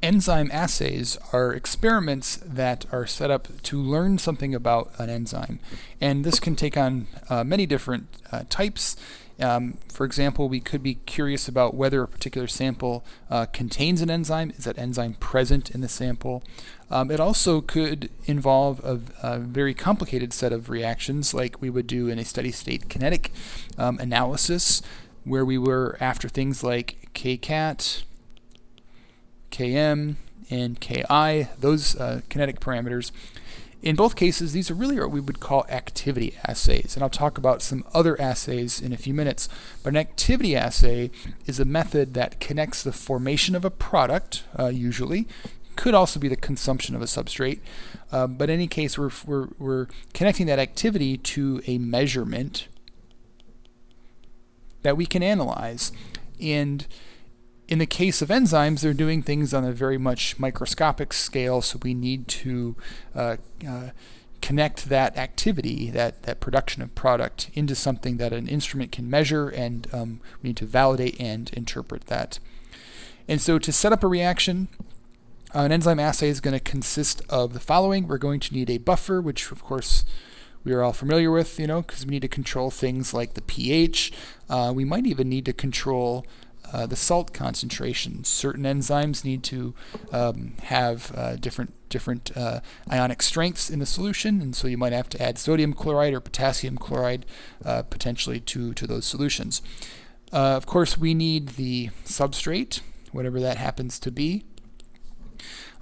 Enzyme assays are experiments that are set up to learn something about an enzyme. And this can take on many different types. For example, we could be curious about whether a particular sample contains an enzyme. Is that enzyme present in the sample? It also could involve a very complicated set of reactions like we would do in a steady state kinetic analysis, where we were after things like kcat, Km, and Ki, those kinetic parameters. In both cases, these are really what we would call activity assays, and I'll talk about some other assays in a few minutes. But an activity assay is a method that connects the formation of a product, usually, could also be the consumption of a substrate, but in any case, we're connecting that activity to a measurement that we can analyze. And in the case of enzymes, they're doing things on a very much microscopic scale, so we need to connect that activity, that production of product, into something that an instrument can measure, and we need to validate and interpret that. And so to set up a reaction, an enzyme assay is going to consist of the following. We're going to need a buffer, which of course we are all familiar with, because we need to control things like the pH. We might even need to control the salt concentration. Certain enzymes need to have different ionic strengths in the solution, and so you might have to add sodium chloride or potassium chloride potentially to those solutions. Of course, we need the substrate, whatever that happens to be,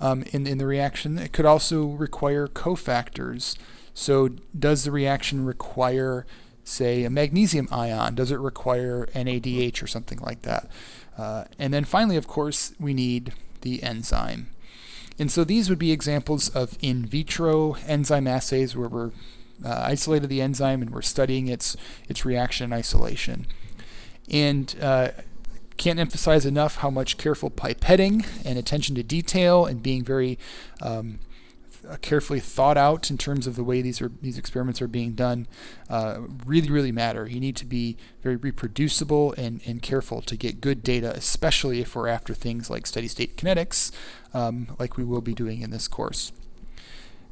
in the reaction. It could also require cofactors. So does the reaction require, say, a magnesium ion? Does it require NADH or something like that? And then finally, of course, we need the enzyme. And so these would be examples of in vitro enzyme assays where we're isolated the enzyme and we're studying its reaction in isolation. And can't emphasize enough how much careful pipetting and attention to detail and being very carefully thought out in terms of the way these experiments are being done really matter. You need to be very reproducible and careful to get good data, especially if we're after things like steady state kinetics, like we will be doing in this course.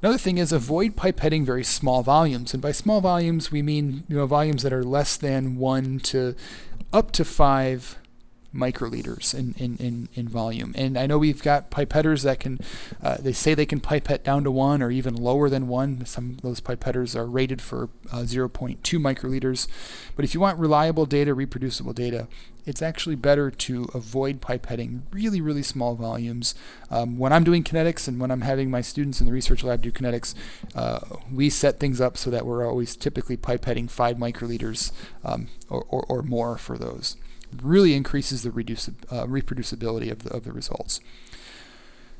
Another thing is avoid pipetting very small volumes, and by small volumes we mean volumes that are less than 1 to up to 5 microliters in volume. And I know we've got pipetters that can, they say they can pipette down to 1 or even lower than 1. Some of those pipetters are rated for 0.2 microliters. But if you want reliable data, reproducible data, it's actually better to avoid pipetting really small volumes. When I'm doing kinetics and when I'm having my students in the research lab do kinetics, we set things up so that we're always typically pipetting 5 microliters or more for those. Really increases the reproducibility of the results.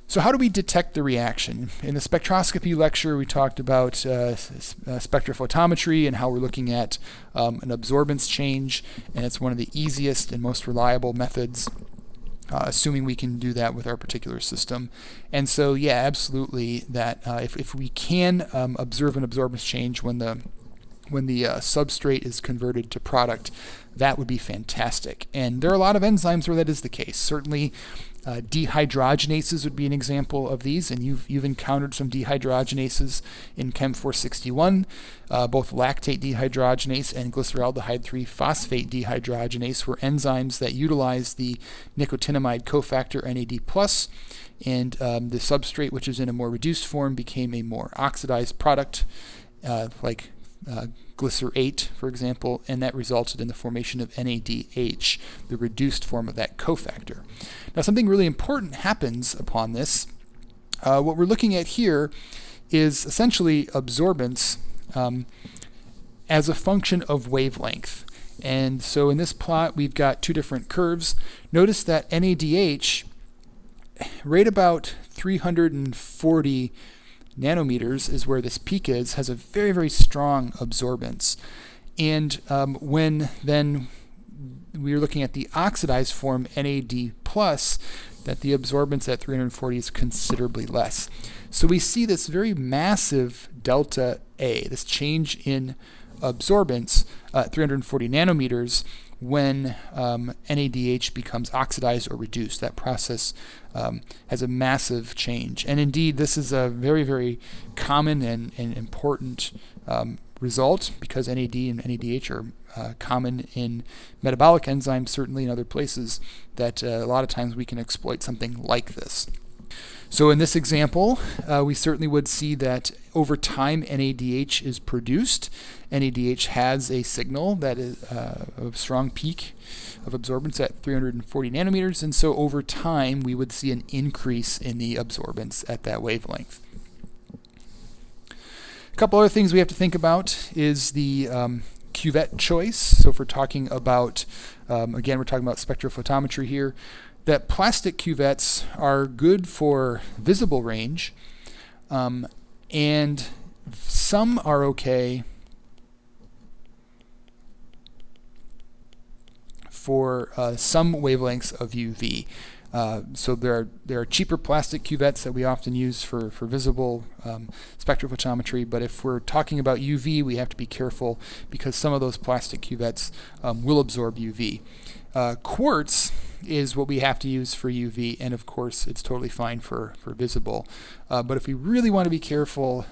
So how do we detect the reaction? In the spectroscopy lecture, we talked about spectrophotometry and how we're looking at an absorbance change, and it's one of the easiest and most reliable methods, assuming we can do that with our particular system. And so, yeah, absolutely, that if we can observe an absorbance change when the substrate is converted to product, that would be fantastic. And there are a lot of enzymes where that is the case. Certainly, dehydrogenases would be an example of these, and you've encountered some dehydrogenases in Chem 461. Both lactate dehydrogenase and glyceraldehyde 3-phosphate dehydrogenase were enzymes that utilize the nicotinamide cofactor NAD+, and the substrate, which is in a more reduced form, became a more oxidized product, like glycerate, for example, and that resulted in the formation of NADH, the reduced form of that cofactor. Now, something really important happens upon this. What we're looking at here is essentially absorbance as a function of wavelength. And so in this plot, we've got two different curves. Notice that NADH, right about 340 nanometers is where this peak is, has a very strong absorbance. And when then we're looking at the oxidized form NAD+, that the absorbance at 340 is considerably less. So we see this very massive delta A, this change in absorbance at 340 nanometers, when NADH becomes oxidized or reduced. That process has a massive change. And indeed, this is a very, very common and important result, because NAD and NADH are common in metabolic enzymes, certainly in other places, that a lot of times we can exploit something like this. So in this example, we certainly would see that over time NADH is produced. NADH has a signal that is a strong peak of absorbance at 340 nanometers, and so over time we would see an increase in the absorbance at that wavelength. A couple other things we have to think about is the cuvette choice. So if we're talking about, again, we're talking about spectrophotometry here, that plastic cuvettes are good for visible range, and some are okay for some wavelengths of UV. So there are cheaper plastic cuvettes that we often use for visible spectrophotometry, but if we're talking about UV, we have to be careful because some of those plastic cuvettes will absorb UV. Quartz is what we have to use for UV, and of course it's totally fine for visible. But if we really want to be careful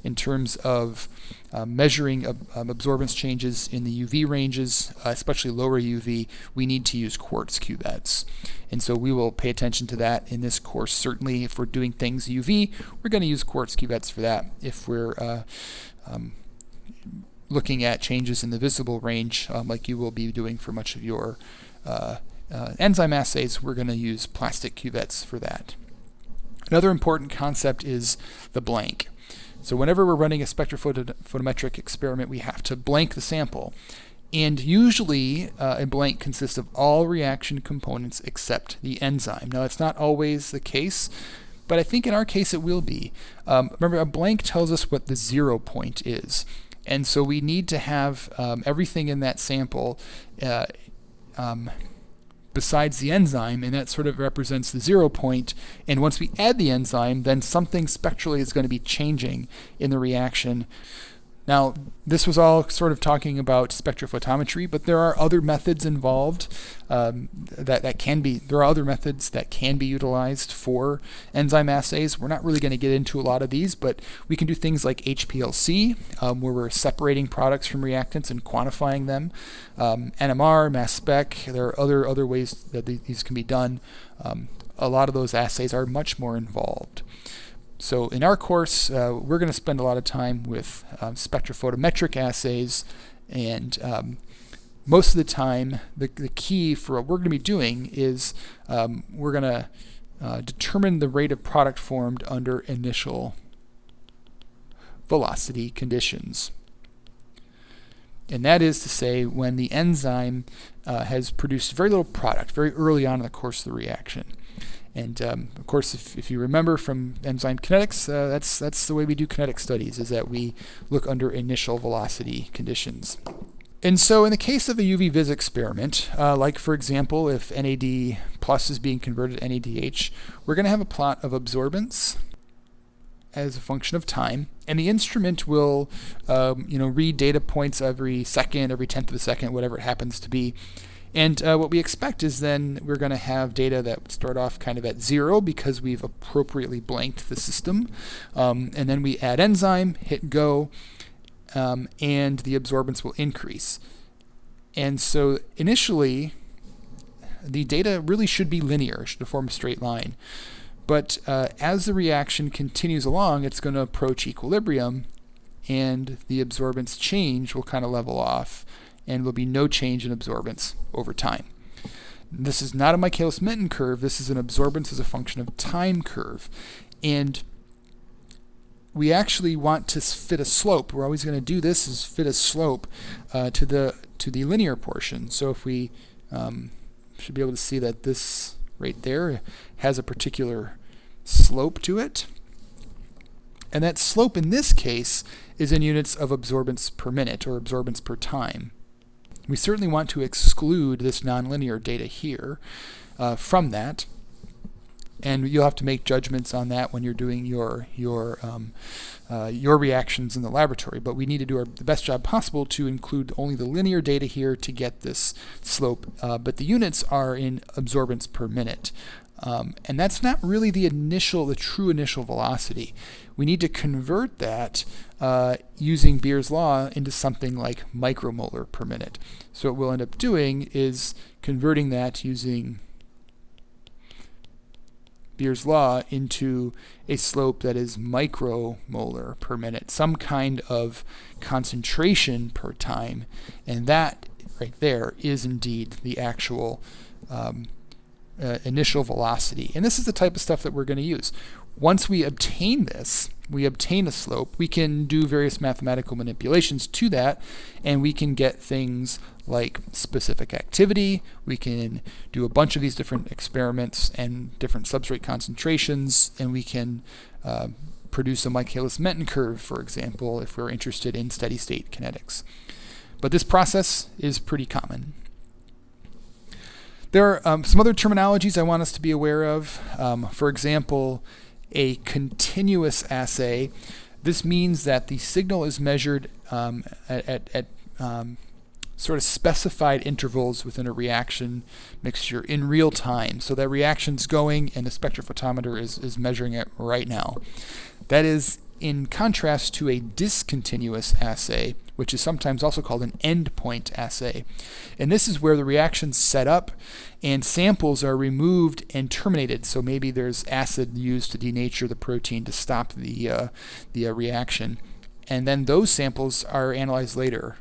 in terms of measuring absorbance changes in the UV ranges, especially lower UV, we need to use quartz cuvettes. And so we will pay attention to that in this course. Certainly if we're doing things UV, we're going to use quartz cuvettes for that. If we're looking at changes in the visible range, like you will be doing for much of your enzyme assays, we're going to use plastic cuvettes for that. Another important concept is the blank. So whenever we're running a spectrophotometric experiment, we have to blank the sample. And usually a blank consists of all reaction components except the enzyme. Now that's not always the case, but I think in our case it will be. Remember, a blank tells us what the 0 point is. And so we need to have everything in that sample besides the enzyme, and that sort of represents the 0 point. And once we add the enzyme, then something spectrally is going to be changing in the reaction. Now, this was all sort of talking about spectrophotometry, but there are other methods involved there are other methods that can be utilized for enzyme assays. We're not really going to get into a lot of these, but we can do things like HPLC, where we're separating products from reactants and quantifying them. NMR, mass spec, there are other ways that these can be done. A lot of those assays are much more involved. So in our course, we're going to spend a lot of time with spectrophotometric assays, and most of the time the key for what we're going to be doing is we're going to determine the rate of product formed under initial velocity conditions. And that is to say when the enzyme has produced very little product very early on in the course of the reaction. And of course, if you remember from enzyme kinetics, that's the way we do kinetic studies, is that we look under initial velocity conditions. And so in the case of a UV-vis experiment, like for example, if NAD plus is being converted to NADH, we're going to have a plot of absorbance as a function of time, and the instrument will read data points every second, every tenth of a second, whatever it happens to be. And what we expect is then we're going to have data that start off kind of at 0 because we've appropriately blanked the system. And then we add enzyme, hit go, and the absorbance will increase. And so initially, the data really should be linear, it should form a straight line. But as the reaction continues along, it's going to approach equilibrium, and the absorbance change will kind of level off, and there'll be no change in absorbance over time. This is not a Michaelis-Menten curve. This is an absorbance as a function of time curve. And we actually want to fit a slope. We're always going to do this, is fit a slope to the linear portion. So if we should be able to see that this right there has a particular slope to it. And that slope in this case is in units of absorbance per minute, or absorbance per time. We certainly want to exclude this nonlinear data here from that. And you'll have to make judgments on that when you're doing your reactions in the laboratory. But we need to do the best job possible to include only the linear data here to get this slope. But the units are in absorbance per minute. And that's not really the true initial velocity. We need to convert that using Beer's law into something like micromolar per minute. So what we'll end up doing is converting that using Beer's law into a slope that is micromolar per minute, some kind of concentration per time, and that right there is indeed the actual initial velocity. And this is the type of stuff that we're going to use. Once we obtain this, we obtain a slope, we can do various mathematical manipulations to that, and we can get things like specific activity. We can do a bunch of these different experiments and different substrate concentrations, and we can produce a Michaelis-Menten curve, for example, if we're interested in steady-state kinetics. But this process is pretty common. There are some other terminologies I want us to be aware of. For example, a continuous assay. This means that the signal is measured at sort of specified intervals within a reaction mixture in real time. So that reaction's going and the spectrophotometer is measuring it right now. That is in contrast to a discontinuous assay, which is sometimes also called an endpoint assay. And this is where the reaction's set up and samples are removed and terminated. So maybe there's acid used to denature the protein to stop the reaction. And then those samples are analyzed later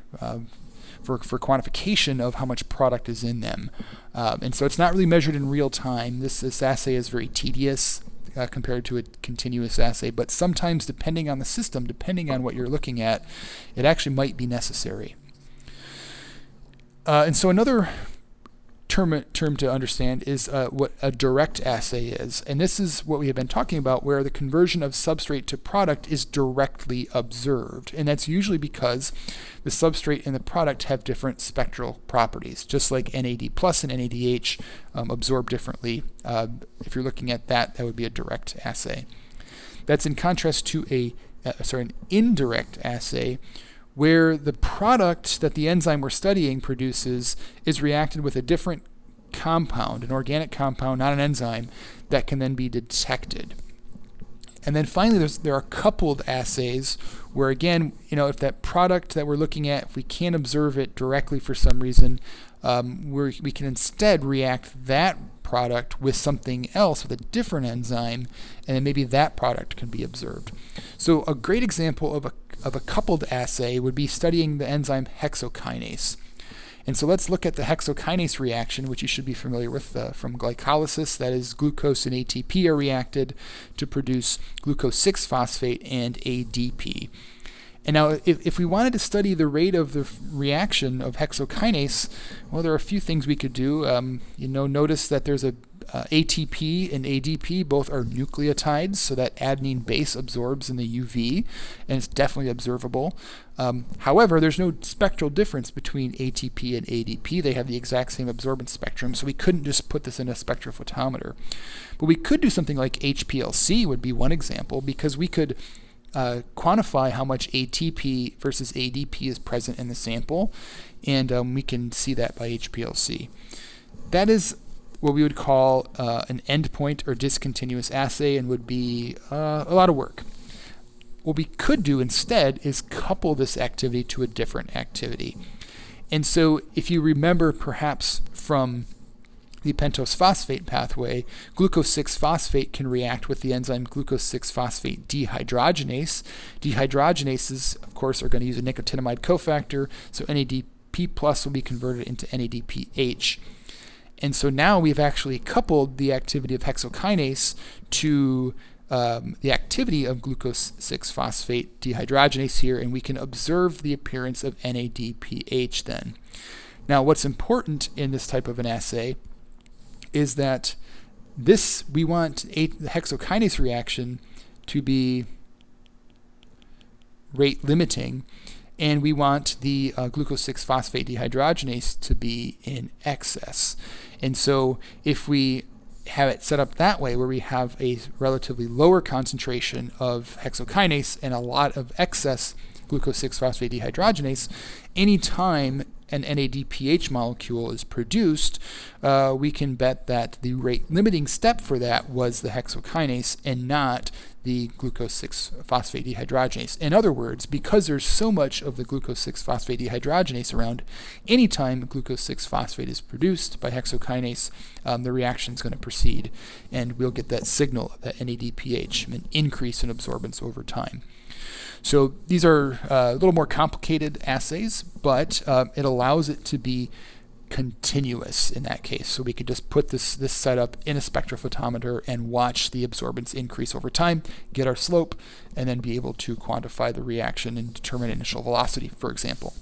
for quantification of how much product is in them. And so it's not really measured in real time. This assay is very tedious compared to a continuous assay, but sometimes depending on the system, depending on what you're looking at, it actually might be necessary. And so another term to understand is what a direct assay is. And this is what we have been talking about, where the conversion of substrate to product is directly observed. And that's usually because the substrate and the product have different spectral properties, just like NAD plus and NADH absorb differently. If you're looking at that, that would be a direct assay. That's in contrast to an indirect assay, where the product that the enzyme we're studying produces is reacted with a different compound, an organic compound, not an enzyme, that can then be detected. And then finally, there are coupled assays where, again, if that product that we're looking at, if we can't observe it directly for some reason, we can instead react that product with something else, with a different enzyme, and then maybe that product can be observed. So a great example of a coupled assay would be studying the enzyme hexokinase. And so let's look at the hexokinase reaction, which you should be familiar with from glycolysis. That is, glucose and ATP are reacted to produce glucose 6-phosphate and ADP. And now, if we wanted to study the rate of the reaction of hexokinase, well, there are a few things we could do. Notice that there's a ATP and ADP, both are nucleotides, so that adenine base absorbs in the UV, and it's definitely observable. However, there's no spectral difference between ATP and ADP. They have the exact same absorbance spectrum, so we couldn't just put this in a spectrophotometer. But we could do something like HPLC would be one example, because we could quantify how much ATP versus ADP is present in the sample, and we can see that by HPLC. That is what we would call an endpoint or discontinuous assay, and would be a lot of work. What we could do instead is couple this activity to a different activity. And so if you remember perhaps from the pentose phosphate pathway, glucose 6-phosphate can react with the enzyme glucose 6-phosphate dehydrogenase. Dehydrogenases, of course, are going to use a nicotinamide cofactor, so NADP plus will be converted into NADPH. And so now we've actually coupled the activity of hexokinase to the activity of glucose 6-phosphate dehydrogenase here, and we can observe the appearance of NADPH then. Now, what's important in this type of an assay is that we want the hexokinase reaction to be rate limiting, and we want the glucose 6-phosphate dehydrogenase to be in excess. And so if we have it set up that way, where we have a relatively lower concentration of hexokinase and a lot of excess glucose 6-phosphate dehydrogenase, anytime an NADPH molecule is produced, we can bet that the rate limiting step for that was the hexokinase and not the glucose 6-phosphate dehydrogenase. In other words, because there's so much of the glucose 6-phosphate dehydrogenase around, anytime glucose 6-phosphate is produced by hexokinase, the reaction is going to proceed, and we'll get that signal, that NADPH, an increase in absorbance over time. So these are a little more complicated assays, but it allows it to be continuous in that case. So we could just put this setup in a spectrophotometer and watch the absorbance increase over time, get our slope, and then be able to quantify the reaction and determine initial velocity, for example.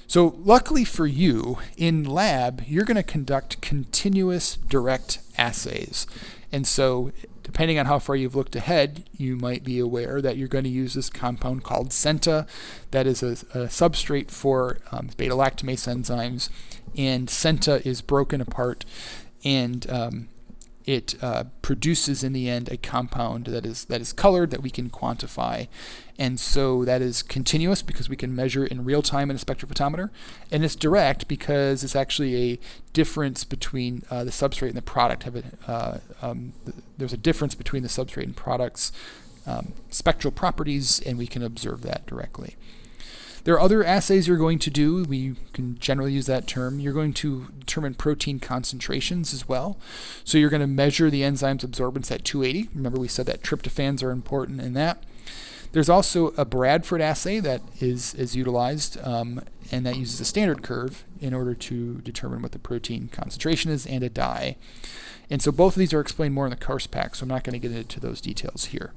So luckily for you, in lab, you're going to conduct continuous direct assays. And so depending on how far you've looked ahead, you might be aware that you're going to use this compound called Senta. That is a substrate for beta-lactamase enzymes. And Senta is broken apart, and it produces in the end a compound that is colored, that we can quantify. And so that is continuous because we can measure it in real time in a spectrophotometer, and it's direct because it's actually a difference between the substrate and the product. There's a difference between the substrate and product's spectral properties, and we can observe that directly. There are other assays you're going to do. We can generally use that term. You're going to determine protein concentrations as well. So you're going to measure the enzyme's absorbance at 280. Remember, we said that tryptophans are important in that. There's also a Bradford assay that is utilized, and that uses a standard curve in order to determine what the protein concentration is, and a dye. And so both of these are explained more in the course pack, so I'm not going to get into those details here.